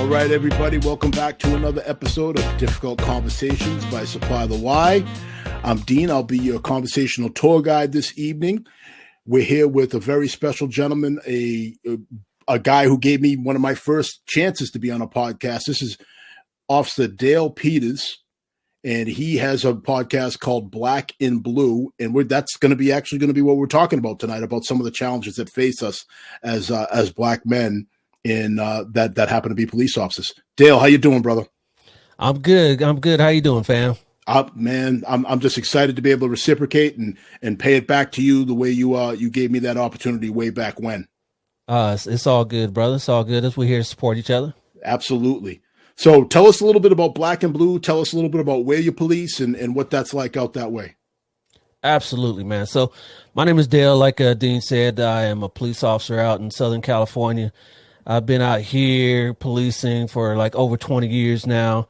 All right, everybody, welcome back to another episode of Difficult Conversations by Supply the Why. I'm Dean. I'll be your conversational tour guide this evening. We're here with a very special gentleman, a guy who gave me one of my first chances to be on a podcast. This is Officer Dale Peters, and he has a podcast called Black and Blue, and that's going to be what we're talking about tonight, about some of the challenges that face us as black men in that happen to be police officers. Dale, how you doing, brother? I'm good. How you doing, fam? Man, I'm just excited to be able to reciprocate and pay it back to you the way you gave me that opportunity way back when. It's all good, brother. It's all good. We're here to support each other. Absolutely. So tell us a little bit about Black and Blue. Tell us a little bit about where you police and what that's like out that way. Absolutely, man. So my name is Dale. Like Dean said, I am a police officer out in Southern California. I've been out here policing for like over 20 years now.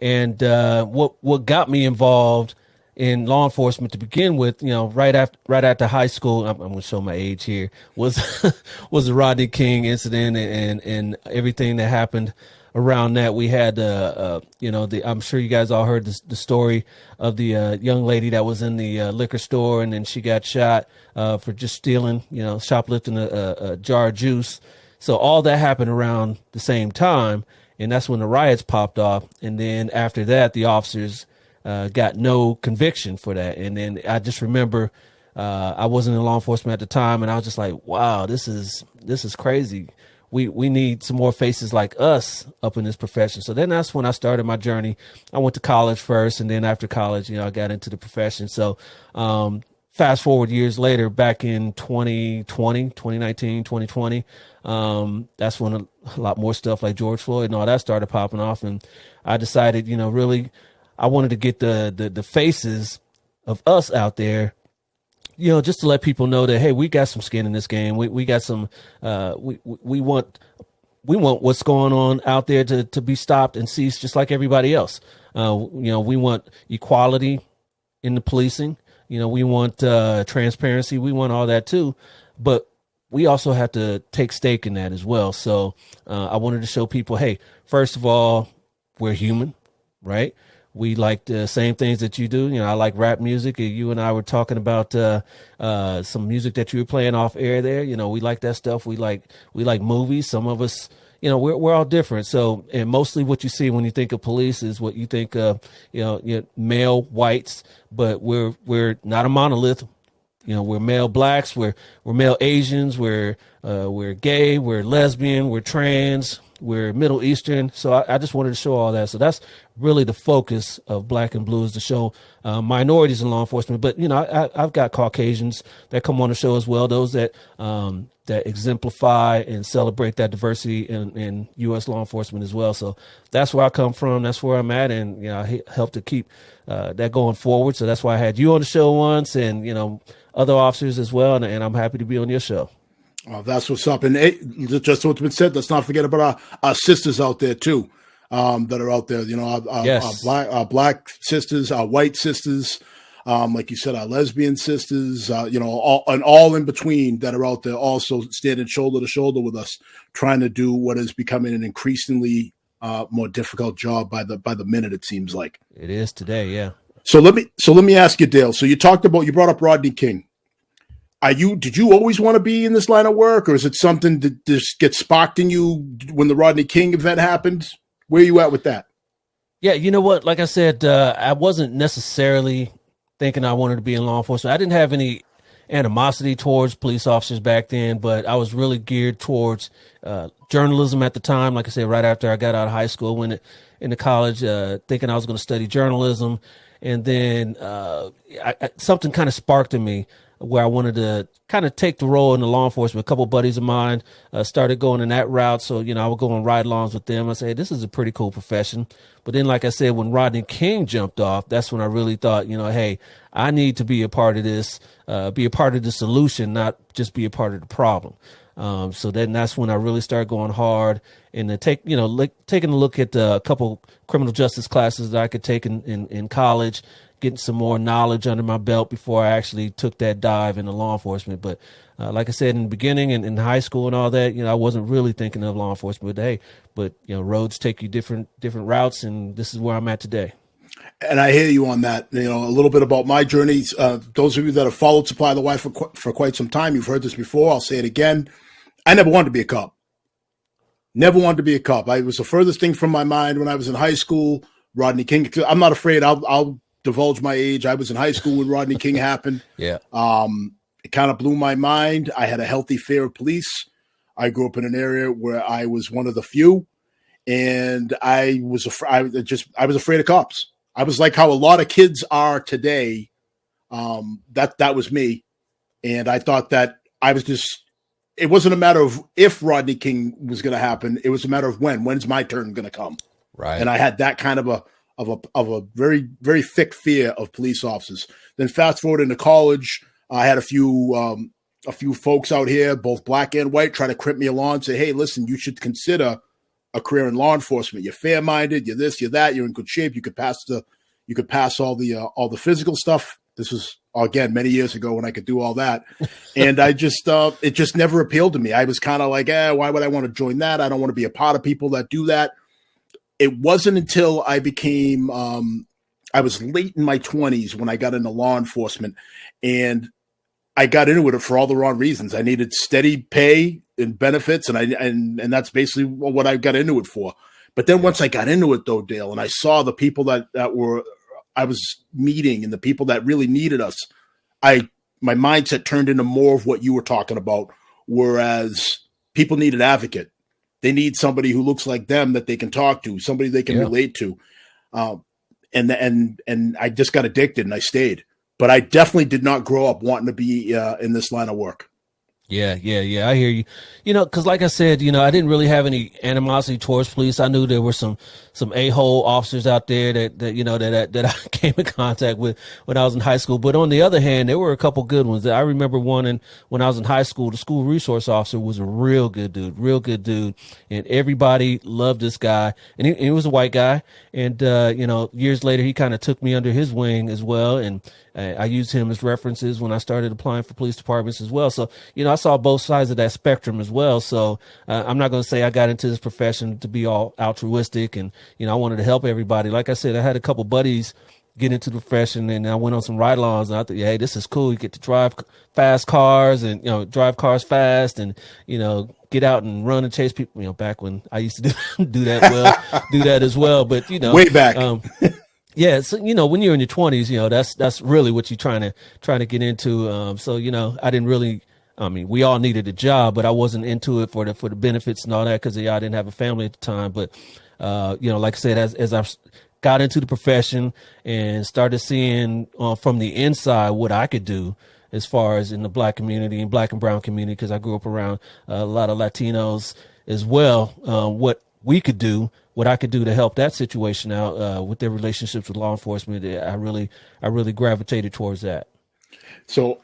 And what got me involved in law enforcement to begin with, right after high school, I'm going to show my age here, was the Rodney King incident and everything that happened around that. We had, I'm sure you guys all heard the story of the young lady that was in the liquor store, and then she got shot for just stealing, shoplifting a jar of juice. So all that happened around the same time. And that's when the riots popped off. And then after that, the officers got no conviction for that. And then I just remember I wasn't in law enforcement at the time, and I was just like, wow, this is crazy. We need some more faces like us up in this profession. So then that's when I started my journey. I went to college first, and then after college, I got into the profession. So fast forward years later, back in 2019, 2020, that's when a lot more stuff like George Floyd and all that started popping off. And I decided, really, I wanted to get the faces of us out there, just to let people know that, hey, we got some skin in this game. We got some, we want what's going on out there to be stopped and ceased just like everybody else. We want equality in the policing. We want transparency. We want all that too. But we also have to take stake in that as well. So I wanted to show people, hey, first of all, we're human, right? We like the same things that you do. I like rap music. You and I were talking about some music that you were playing off air there. We like that stuff. We like movies. Some of us, we're all different. So, and mostly what you see when you think of police is what you think of, male whites, but we're not a monolith. We're male blacks, we're male Asians, we're gay, we're lesbian, we're trans, we're Middle Eastern. So I just wanted to show all that. So that's really the focus of Black and Blue, is to show minorities in law enforcement. But, I've got Caucasians that come on the show as well, those that exemplify and celebrate that diversity in U.S. law enforcement as well. So that's where I come from. That's where I'm at. And, I help to keep that going forward. So that's why I had you on the show once, and, other officers as well. And I'm happy to be on your show. Oh, that's what's up. And just what's been said, let's not forget about our sisters out there too, that are out there. Yes. Our black sisters, our white sisters, like you said, our lesbian sisters, all in between that are out there, also standing shoulder to shoulder with us, trying to do what is becoming an increasingly more difficult job by the minute. It seems like it is today. Yeah. So let me ask you, Dale. So you brought up Rodney King. Did you always want to be in this line of work, or is it something that just gets sparked in you when the Rodney King event happened? Where are you at with that? Yeah, you know what? Like I said, I wasn't necessarily thinking I wanted to be in law enforcement. I didn't have any animosity towards police officers back then, but I was really geared towards journalism at the time. Like I said, right after I got out of high school, went into college, thinking I was going to study journalism. And then something kind of sparked in me where I wanted to kind of take the role in the law enforcement. A couple of buddies of mine started going in that route. So, I would go on ride-alongs with them. I say, this is a pretty cool profession. But then, like I said, when Rodney King jumped off, that's when I really thought, hey, I need to be a part of this, be a part of the solution, not just be a part of the problem. So then that's when I really started going hard and taking a look at a couple criminal justice classes that I could take in college, getting some more knowledge under my belt before I actually took that dive into law enforcement. But like I said in the beginning and in high school and all that, I wasn't really thinking of law enforcement. But hey, roads take you different routes, and this is where I'm at today. And I hear you on that. A little bit about my journeys. Those of you that have followed Supply the Y for quite some time, you've heard this before. I'll say it again. I never wanted to be a cop. Never wanted to be a cop. I was the furthest thing from my mind when I was in high school. Rodney King. I'm not afraid. I'll divulge my age. I was in high school when Rodney King happened. Yeah. It kind of blew my mind. I had a healthy fear of police. I grew up in an area where I was one of the few, and I was afraid of cops. I was like how a lot of kids are today. That was me, and I thought that I was just. It wasn't a matter of if Rodney King was going to happen. It was a matter of when. When's my turn going to come? Right. And I had that kind of a very, very thick fear of police officers. Then fast forward into college, I had a few folks out here, both black and white, try to crip me along and say, "Hey, listen, you should consider a career in law enforcement. You're fair-minded. You're this, you're that. You're in good shape. You could pass all the physical stuff." This was, again, many years ago when I could do all that. And I just, it just never appealed to me. I was kind of like, why would I want to join that? I don't want to be a part of people that do that. It wasn't until I became, I was late in my 20s when I got into law enforcement, and I got into it for all the wrong reasons. I needed steady pay and benefits, and that's basically what I got into it for. But then once I got into it, though, Dale, and I saw the people that I was meeting and the people that really needed us, my mindset turned into more of what you were talking about, whereas people need an advocate. They need somebody who looks like them that they can talk to, somebody they can relate to. And I just got addicted and I stayed. But I definitely did not grow up wanting to be in this line of work. Yeah. I hear you. Because like I said, I didn't really have any animosity towards police. I knew there were some a-hole officers out there that I came in contact with when I was in high school. But on the other hand, there were a couple good ones. I remember one when I was in high school. The school resource officer was a real good dude, and everybody loved this guy. And he was a white guy. And years later, he kind of took me under his wing as well. And I used him as references when I started applying for police departments as well. So, I saw both sides of that spectrum as well. So I'm not going to say I got into this profession to be all altruistic and, I wanted to help everybody. Like I said, I had a couple buddies get into the profession, and I went on some ride-alongs, and I thought, hey, this is cool. You get to drive fast cars and, drive cars fast and, get out and run and chase people, back when I used to do that as well. But, way back. Yeah, so when you're in your 20s, that's really what you're trying to get into. So I didn't really. I mean, we all needed a job, but I wasn't into it for the benefits and all that because I didn't have a family at the time. But like I said, as I got into the profession and started seeing from the inside what I could do as far as in the black community and black and brown community, because I grew up around a lot of Latinos as well. What we could do. What I could do to help that situation out with their relationships with law enforcement, I really gravitated towards that. So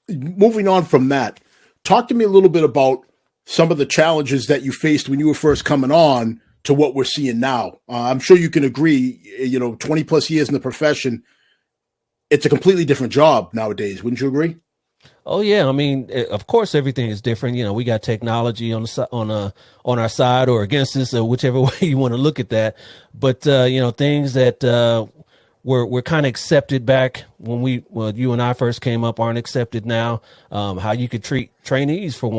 moving on from that, talk to me a little bit about some of the challenges that you faced when you were first coming on to what we're seeing now. I'm sure you can agree, 20 plus years in the profession, it's a completely different job nowadays. Wouldn't you agree? Oh yeah, I mean, of course, everything is different. We got technology on our side or against us, or whichever way you want to look at that. But things that were kind of accepted back when you and I first came up aren't accepted now. How you could treat trainees for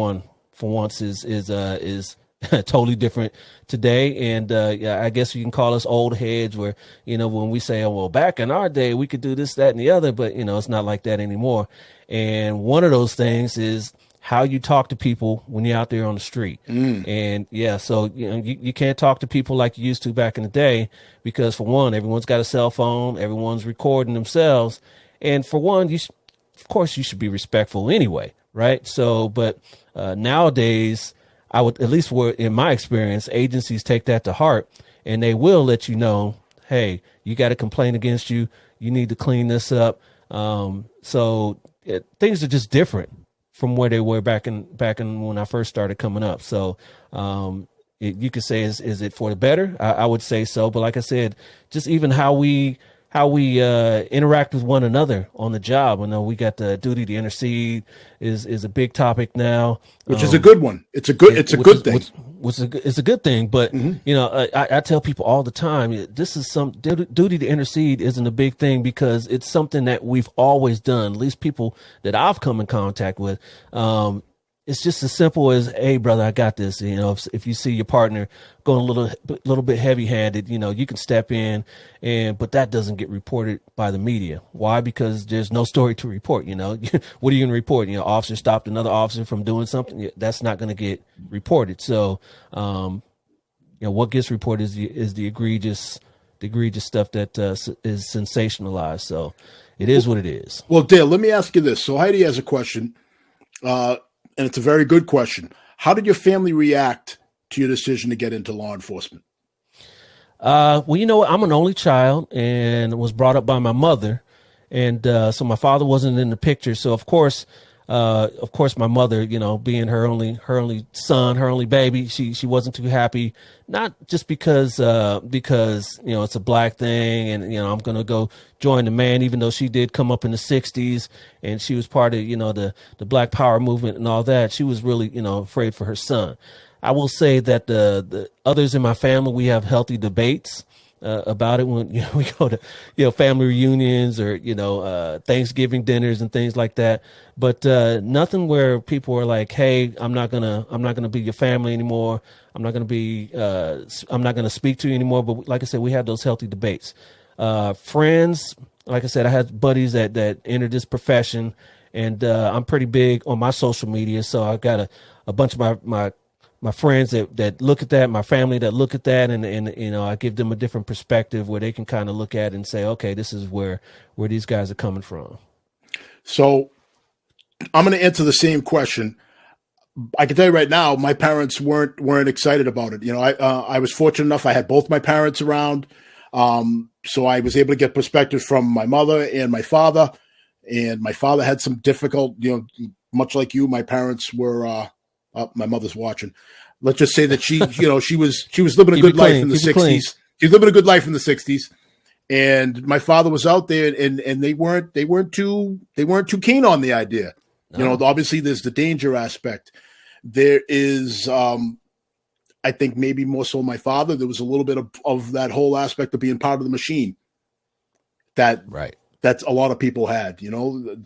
once is totally different today. And I guess you can call us old heads where, when we say, oh, well, back in our day, we could do this, that, and the other, but, it's not like that anymore. And one of those things is how you talk to people when you're out there on the street. And so, you can't talk to people like you used to back in the day, because for one, everyone's got a cell phone, everyone's recording themselves. And for one, of course you should be respectful anyway. Right. So, but nowadays, I would, at least in my experience, agencies take that to heart, and they will let you know, hey, you got a complaint against you. You need to clean this up. Things are just different from where they were back in when I first started coming up. So you could say, is it for the better? I would say so. But like I said, just even how we interact with one another on the job. I know we got the duty to intercede is a big topic now, which is a good one. It's a good thing. It's a good thing. But I tell people all the time, this is duty to intercede isn't a big thing because it's something that we've always done. At least people that I've come in contact with. It's just as simple as, hey, brother, I got this. If you see your partner going a little bit heavy handed, you can step in, but that doesn't get reported by the media. Why? Because there's no story to report. What are you going to report? Officer stopped another officer from doing something. That's not going to get reported. So, what gets reported is the egregious stuff that is sensationalized. So it is what it is. Well, Dale, let me ask you this. So Heidi has a question. And it's a very good question. How did your family react to your decision to get into law enforcement? Well, I'm an only child and was brought up by my mother. And so my father wasn't in the picture. So, of course, my mother, being her only son, her only baby, she wasn't too happy, not just because it's a black thing and, I'm going to go join the man, even though she did come up in the 60s and she was part of, the Black Power movement and all that. She was really, afraid for her son. I will say that the others in my family, we have healthy debates about it when we go to family reunions or Thanksgiving dinners and things like that, but nothing where people are like, hey, I'm not gonna be your family anymore, I'm not gonna speak to you anymore. But like I said, we had those healthy debates. Friends, like I said, I had buddies that entered this profession, and I'm pretty big on my social media, so I got a bunch of my friends that look at that, my family that look at that, and I give them a different perspective where they can kind of look at it and say, okay, this is where these guys are coming from. So I'm going to answer the same question. I can tell you right now, my parents weren't excited about it. I was fortunate enough; I had both my parents around, so I was able to get perspective from my mother and my father. And my father had some difficult, much like you, my parents were. My mother's watching. Let's just say that she was living a good life in the 60s. She was living a good life in the 60s, and my father was out there, and they weren't too keen on the idea. No. Obviously there's the danger aspect. There is, I think maybe more so my father. There was a little bit of that whole aspect of being part of the machine. That's a lot of people had.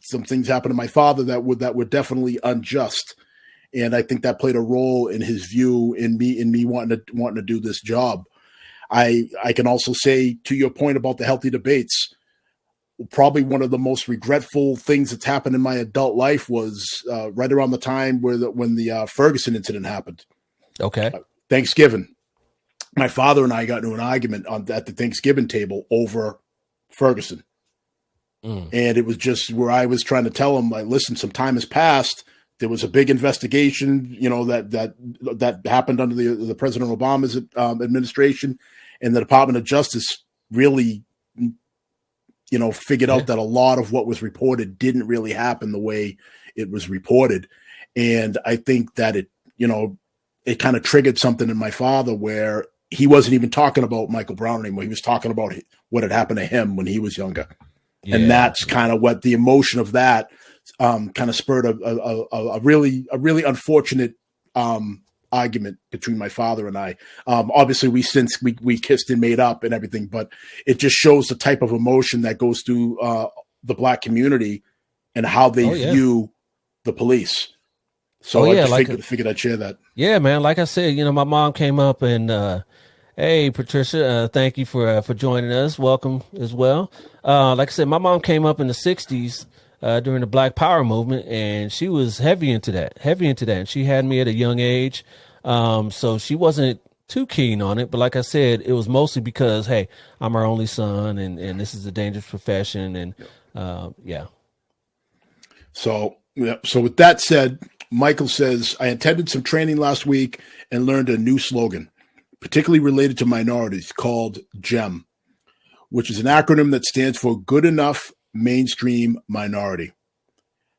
Some things happened to my father that were definitely unjust. And I think that played a role in his view in me wanting to do this job. I can also say, to your point about the healthy debates, probably one of the most regretful things that's happened in my adult life was right around the time when the Ferguson incident happened. Okay. Thanksgiving. My father and I got into an argument at the Thanksgiving table over Ferguson. And it was just where I was trying to tell him, like, listen, some time has passed. There was a big investigation, that happened under the President Obama's administration, and the Department of Justice really, figured out that a lot of what was reported didn't really happen the way it was reported. And I think that it kind of triggered something in my father where he wasn't even talking about Michael Brown anymore. He was talking about what had happened to him when he was younger. Yeah. And that's kind of what the emotion of that kind of spurred a really unfortunate argument between my father and I. Obviously, we kissed and made up and everything, but it just shows the type of emotion that goes through the Black community and how they view the police. So I figured I'd share that. Yeah, man. Like I said, my mom came up and, hey, Patricia, thank you for joining us. Welcome as well. Like I said, my mom came up in the 60s. During the Black Power movement, and she was heavy into that. And she had me at a young age. So she wasn't too keen on it, but like I said, it was mostly because, hey, I'm her only son and this is a dangerous profession. And, So with that said, Michael says, I attended some training last week and learned a new slogan, particularly related to minorities, called GEM, which is an acronym that stands for Good Enough Mainstream Minority.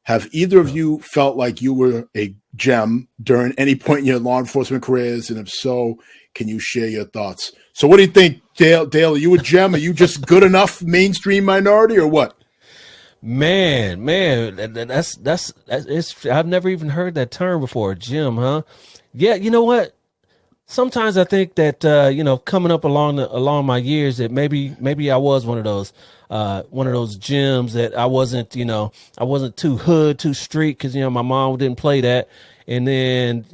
Have either of you felt like you were a gem during any point in your law enforcement careers? And if so, can you share your thoughts? So what do you think, Dale? Dale, are you a gem? Are you just good enough mainstream minority or what? Man, that's it's. I've never even heard that term before, Jim, huh? Yeah, you know what? Sometimes I think that coming up along my years, that maybe I was one of those gyms that I wasn't too hood, too street, because my mom didn't play that, and then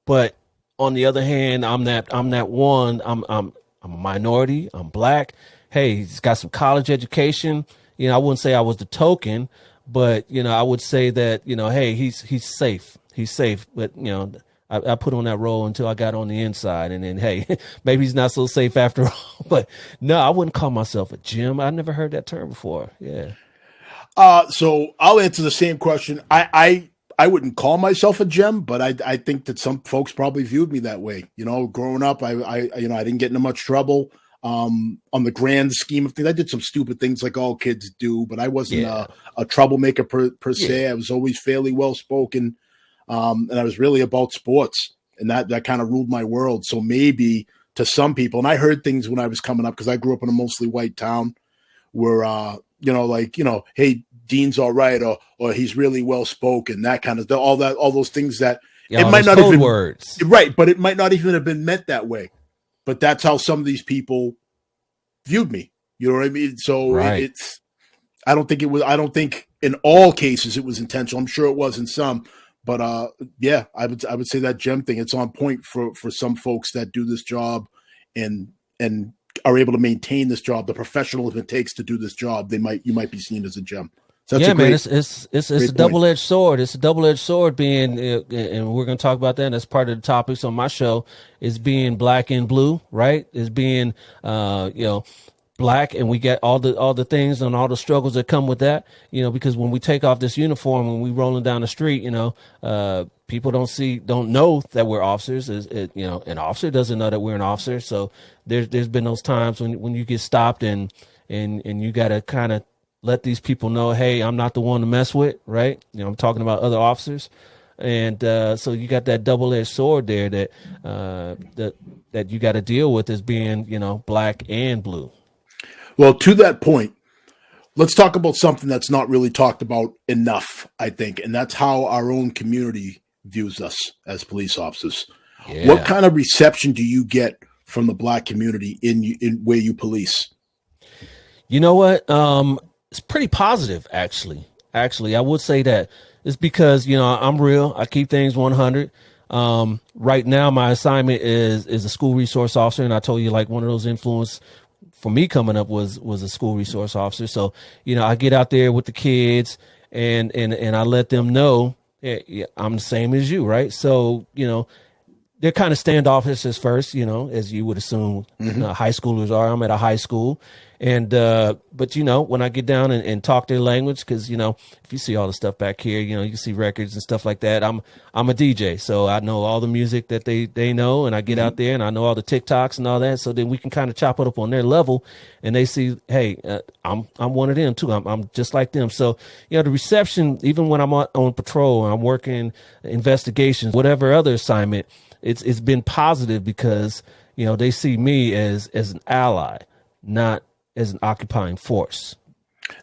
but on the other hand, I'm that one. I'm a minority. I'm black. Hey, he's got some college education. I wouldn't say I was the token, but I would say that hey, he's safe. He's safe, but I put on that role until I got on the inside, and then hey, maybe he's not so safe after all. But no, I wouldn't call myself a gym. I never heard that term before. Yeah. So I'll answer the same question. I wouldn't call myself a gem, but I think that some folks probably viewed me that way. Growing up, I didn't get into much trouble. On the grand scheme of things, I did some stupid things like all kids do, but I wasn't a troublemaker per se. I was always fairly well spoken, and I was really about sports, and that kind of ruled my world. So maybe to some people, and I heard things when I was coming up because I grew up in a mostly white town, where hey, Dean's all right, or he's really well spoken, that kind of all those things that it might not even words, right, but it might not even have been meant that way. But that's how some of these people viewed me. You know what I mean? So right. I don't think in all cases it was intentional. I'm sure it was in some, but I would say that gem thing, it's on point for some folks that do this job and are able to maintain this job, the professionalism it takes to do this job. You might be seen as a gem. So that's man, it's a double-edged sword. It's a double-edged sword being, and we're going to talk about that. And that's part of the topics on my show, is being black and blue, right? Is being, black, and we get all the things and all the struggles that come with that, because when we take off this uniform, when we rolling down the street, people don't know that we're officers. An officer doesn't know that we're an officer. So there's been those times when you get stopped and you got to kind of let these people know, hey, I'm not the one to mess with, right? I'm talking about other officers. And so you got that double-edged sword there that you got to deal with as being, black and blue. Well, to that point, let's talk about something that's not really talked about enough, I think, and that's how our own community views us as police officers. Yeah. What kind of reception do you get from the black community in where you police? You know what? It's pretty positive, actually. I would say that it's because, I'm real. I keep things 100. Right now, my assignment is a school resource officer. And I told you, like, one of those influence for me coming up was a school resource officer. So, I get out there with the kids and I let them know, yeah, I'm the same as you. Right. So, they're kind of standoffish at first, as you would assume high schoolers are. I'm at a high school. And, but when I get down and talk their language, cause if you see all the stuff back here, you can see records and stuff like that. I'm a DJ, so I know all the music that they know, and I get out there and I know all the TikToks and all that. So then we can kind of chop it up on their level, and they see, hey, I'm one of them too. I'm just like them. So, the reception, even when I'm on patrol and I'm working investigations, whatever other assignment, it's been positive because, they see me as an ally, not as an occupying force.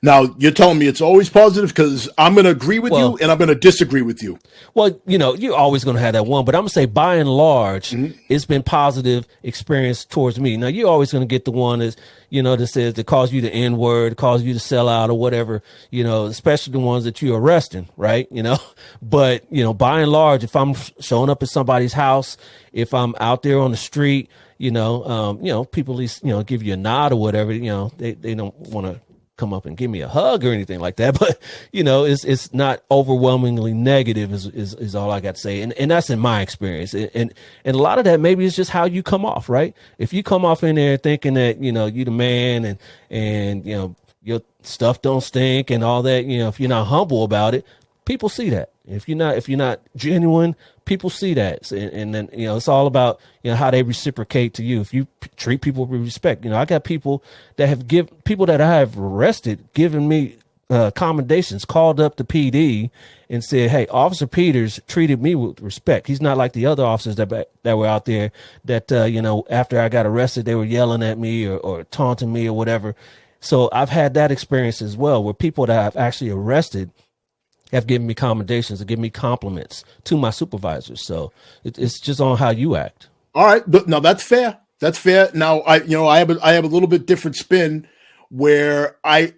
Now, you're telling me it's always positive, because I'm going to agree with you and I'm going to disagree with you. Well, you're always going to have that one, but I'm going to say by and large, it's been positive experience towards me. Now, you're always going to get the one that says, that calls you the N-word, calls you to sell out or whatever, especially the ones that you're arresting, right? But, by and large, if I'm showing up at somebody's house, if I'm out there on the street, people at least, give you a nod or whatever, they don't want to come up and give me a hug or anything like that. But, it's not overwhelmingly negative is all I got to say. And that's in my experience. And a lot of that maybe is just how you come off, right? If you come off in there thinking that, you the man and, your stuff don't stink and all that, if you're not humble about it, people see that. If you're not genuine, people see that. And then, it's all about, how they reciprocate to you. If you treat people with respect, I got people that I have arrested, giving me commendations, called up the PD and said, "Hey, Officer Peters treated me with respect. He's not like the other officers that were out there that, after I got arrested, they were yelling at me or taunting me or whatever." So I've had that experience as well, where people that I've actually arrested have given me commendations or given me compliments to my supervisors. So it's just on how you act. All right. Now that's fair. That's fair. Now I have a little bit different spin where I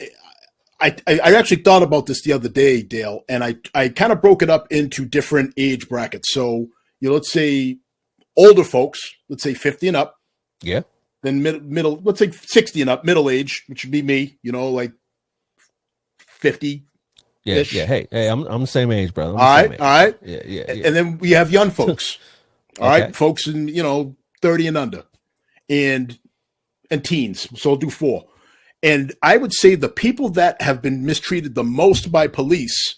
actually thought about this the other day, Dale, and I kind of broke it up into different age brackets. So, let's say older folks, let's say 50 and up. Yeah. Then middle, let's say 60 and up, middle age, which would be me, like 50. Yeah. Hey, I'm the same age, brother. All right. Yeah. And then we have young folks. All right. Folks in, 30 and under and teens. So I'll do 4. And I would say the people that have been mistreated the most by police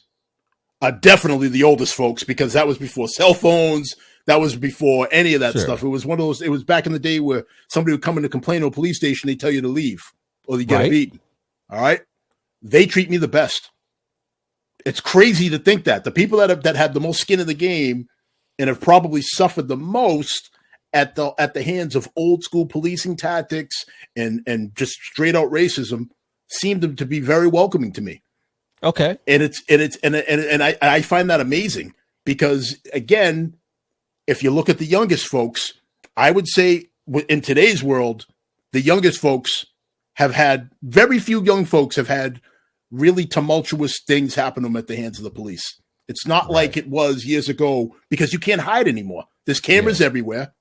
are definitely the oldest folks, because that was before cell phones. That was before any of that stuff. It was one of those, it was back in the day where somebody would come in to complain to a police station. They tell you to leave or they get beaten. All right. They treat me the best. It's crazy to think that the people that have the most skin in the game and have probably suffered the most at the hands of old school policing tactics and just straight out racism seem to be very welcoming to me. Okay. And I find that amazing because, again, if you look at the youngest folks, I would say in today's world, the youngest folks very few young folks have had really tumultuous things happen to them at the hands of the police. It's not like it was years ago, because you can't hide anymore. There's cameras everywhere,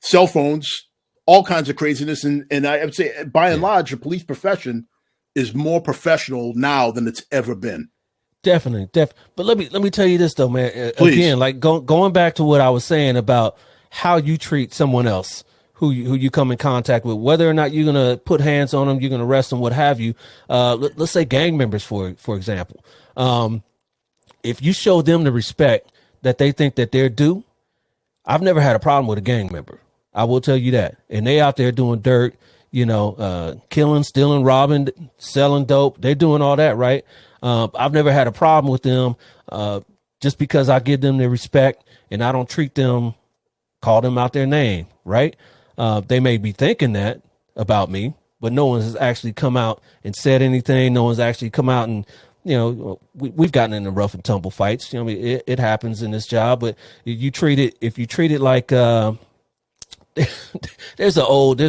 cell phones, all kinds of craziness. And I would say, by and large, the police profession is more professional now than it's ever been. Definitely. But let me tell you this though, man. Please. Again, like going back to what I was saying about how you treat someone else who you come in contact with, whether or not you're going to put hands on them, you're going to arrest them, what have you. Let's say gang members, for example. If you show them the respect that they think that they're due, I've never had a problem with a gang member. I will tell you that. And they out there doing dirt, killing, stealing, robbing, selling dope. They're doing all that, right? I've never had a problem with them just because I give them their respect and I don't treat them, call them out their name, right? They may be thinking that about me, but no one has actually come out and said anything. No one's actually come out and, we've gotten into rough and tumble fights. It happens in this job, but if you treat it like, there's an old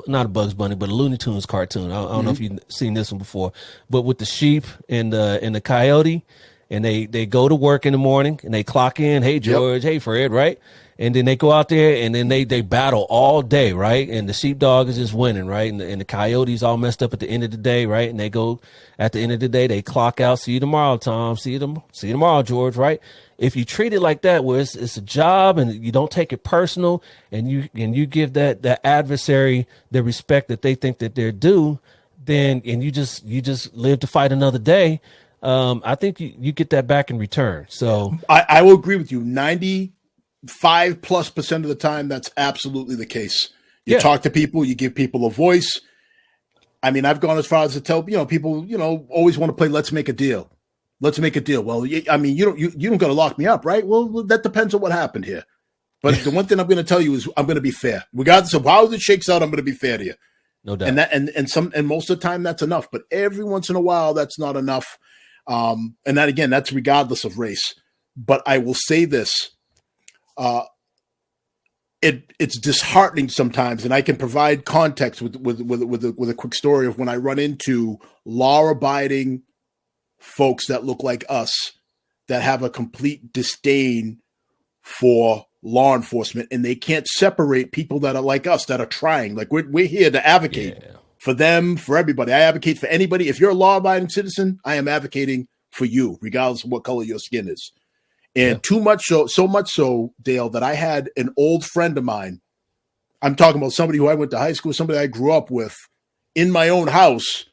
not a Bugs Bunny, but a Looney Tunes cartoon. I don't know if you've seen this one before, but with the sheep and the coyote, and they go to work in the morning and they clock in. Hey, George. Hey, Fred. Right. And then they go out there and then they battle all day. Right. And the sheepdog is just winning. Right. And the coyote's all messed up at the end of the day. Right. And they go at the end of the day, they clock out. See you tomorrow, Tom. See you tomorrow, George. Right. If you treat it like that, where it's a job and you don't take it personal and you give that adversary the respect that they think that they're due, then, and you just live to fight another day. I think you get that back in return. So I will agree with you. 95+% of the time, that's absolutely the case. You talk to people, you give people a voice. I mean, I've gone as far as to tell, people, always want to play, let's make a deal. Let's make a deal. Well, I mean, you don't got to lock me up, right? Well, that depends on what happened here. But the one thing I'm going to tell you is I'm going to be fair. Regardless of how it shakes out, I'm going to be fair to you. No doubt. And most of the time that's enough. But every once in a while, that's not enough. And that, again, that's regardless of race. But I will say this. It's disheartening sometimes, and I can provide context with a quick story of when I run into law-abiding folks that look like us that have a complete disdain for law enforcement, and they can't separate people that are like us, that are trying. Like we're here to advocate for them, for everybody. I advocate for anybody. If you're a law-abiding citizen, I am advocating for you, regardless of what color your skin is. And so much so, Dale, that I had an old friend of mine. I'm talking about somebody who I went to high school, somebody I grew up with, in my own house,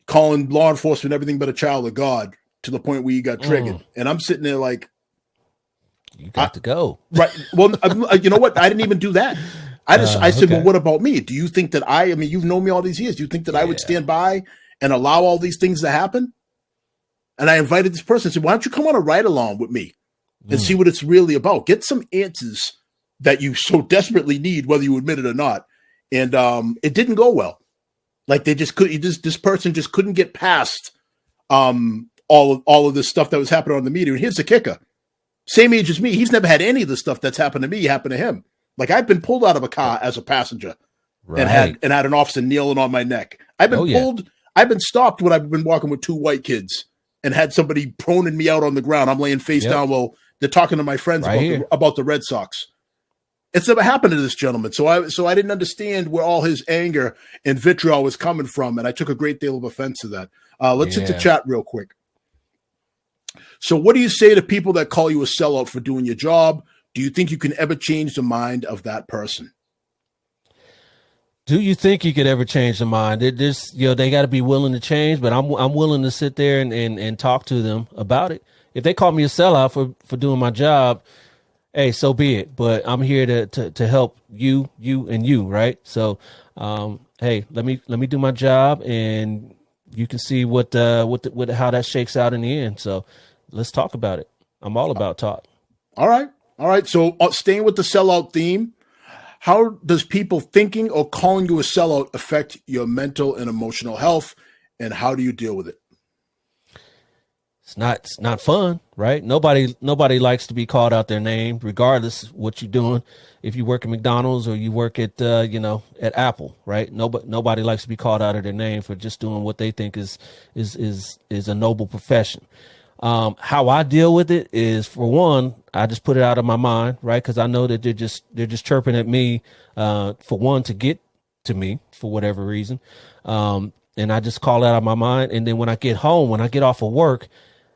calling law enforcement everything but a child of God, to the point where you got triggered. And I'm sitting there like, you got to go. Right. Well, you know what? I didn't even do that. I said, well, what about me? Do you think that I mean, you've known me all these years. Do you think that I would stand by and allow all these things to happen? And I invited this person and said, why don't you come on a ride along with me and see what it's really about? Get some answers that you so desperately need, whether you admit it or not. And it didn't go well. Like they just could. This person just couldn't get past all of this stuff that was happening on the media. And here's the kicker: same age as me, he's never had any of the stuff that's happened to me happen to him. Like I've been pulled out of a car as a passenger, and had an officer kneeling on my neck. I've been pulled. I've been stopped when I've been walking with two white kids and had somebody proning me out on the ground. I'm laying face down while they're talking to my friends about the Red Sox. It's never happened to this gentleman. So I didn't understand where all his anger and vitriol was coming from. And I took a great deal of offense to that. Let's hit the chat real quick. So what do you say to people that call you a sellout for doing your job? Do you think you can ever change the mind of that person? Do you think you could ever change the mind? There's, they got to be willing to change, but I'm willing to sit there and talk to them about it. If they call me a sellout for doing my job, hey, so be it. But I'm here to help you, and you, right? So, hey, let me do my job, and you can see what how that shakes out in the end. So, let's talk about it. I'm all about talk. All right. So, staying with the sellout theme, how does people thinking or calling you a sellout affect your mental and emotional health, and how do you deal with it? It's not fun, right? Nobody likes to be called out their name, regardless of what you're doing. If you work at McDonald's or you work at at Apple, right? Nobody likes to be called out of their name for just doing what they think is a noble profession. How I deal with it is, for one, I just put it out of my mind, right? Because I know that they're just chirping at me, for one, to get to me for whatever reason, and I just call it out of my mind. And then when I get home, when I get off of work,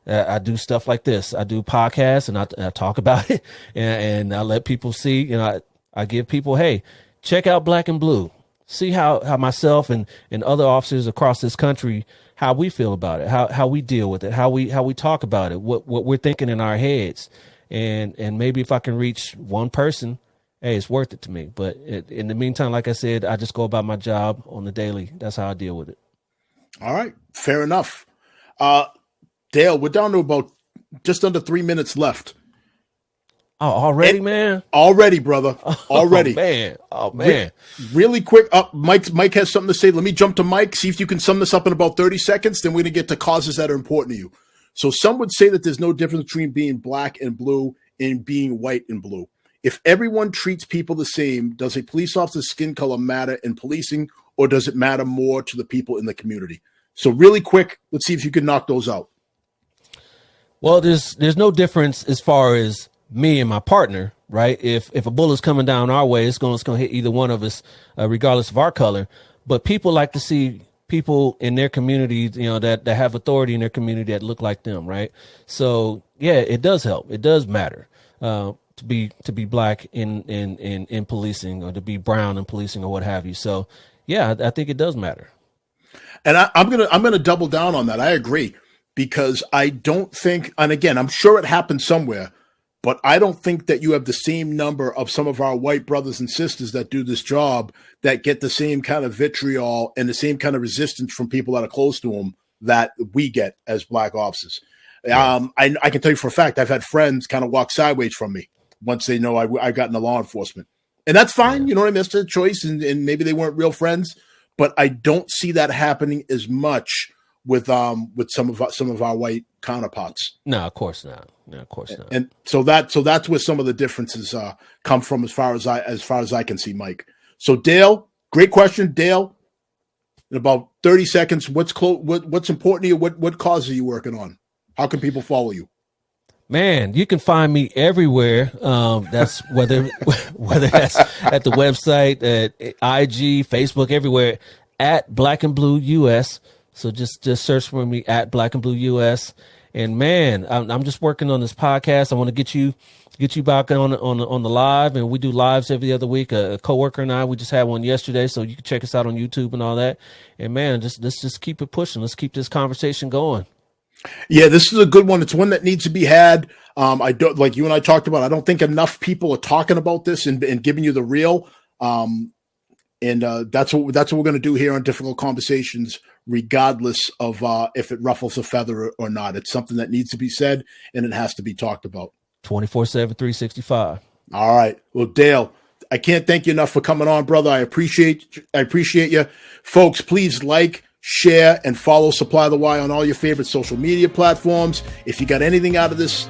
I do stuff like this. I do podcasts and I talk about it, and I let people see. I give people, hey, check out Black and Blue. See how myself and other officers across this country, how we feel about it, how we deal with it, how we talk about it, what we're thinking in our heads, and maybe if I can reach one person, hey, it's worth it to me. But in the meantime, like I said, I just go about my job on the daily. That's how I deal with it. All right, fair enough. Dale, we're down to about just under 3 minutes left. Oh, already, man? Already, brother. Already. Oh, man. Really quick. Mike has something to say. Let me jump to Mike, see if you can sum this up in about 30 seconds. Then we're going to get to causes that are important to you. So some would say that there's no difference between being black and blue and being white and blue. If everyone treats people the same, does a police officer's skin color matter in policing, or does it matter more to the people in the community? So really quick, let's see if you can knock those out. Well, there's no difference as far as me and my partner, right? If a bullet's coming down our way, it's going to hit either one of us, regardless of our color. But people like to see people in their community, that have authority in their community that look like them, right? So yeah, it does help. It does matter to be black in policing, or to be brown in policing, or what have you. So yeah, I think it does matter. And I'm gonna double down on that. I agree. Because I don't think, and again, I'm sure it happened somewhere, but I don't think that you have the same number of some of our white brothers and sisters that do this job that get the same kind of vitriol and the same kind of resistance from people that are close to them that we get as black officers. Yeah. I can tell you for a fact, I've had friends kind of walk sideways from me once they know I got into law enforcement. And that's fine. You know what I mean? It's a choice, and maybe they weren't real friends, but I don't see that happening as much with some of our white counterparts. No, of course not. And so that's where some of the differences come from, as far as I can see, Mike. So Dale, great question, Dale. In about 30 seconds, what's important to you? What cause are you working on? How can people follow you? Man, you can find me everywhere. That's whether that's at the website, at IG, Facebook, everywhere, at Black and Blue US. So just search for me at Black and Blue US. And man, I'm just working on this podcast. I want to get you back on the live, and we do lives every other week. A coworker and I, we just had one yesterday, so you can check us out on YouTube and all that. And man, let's just keep it pushing. Let's keep this conversation going. Yeah, this is a good one. It's one that needs to be had. I don't, like you and I talked about, I don't think enough people are talking about this and giving you the real. And that's what we're going to do here on Difficult Conversations, regardless of if it ruffles a feather or not. It's something that needs to be said, and it has to be talked about. 24/7, 365. All right. Well, Dale, I can't thank you enough for coming on, brother. I appreciate you. Folks, please like, share, and follow Supply the Why on all your favorite social media platforms. If you got anything out of this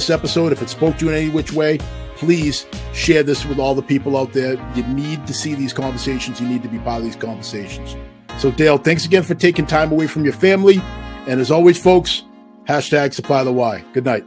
episode, if it spoke to you in any which way, please share this with all the people out there. You need to see these conversations. You need to be part of these conversations. So, Dale, thanks again for taking time away from your family. And as always, folks, #Supply the Why. Good night.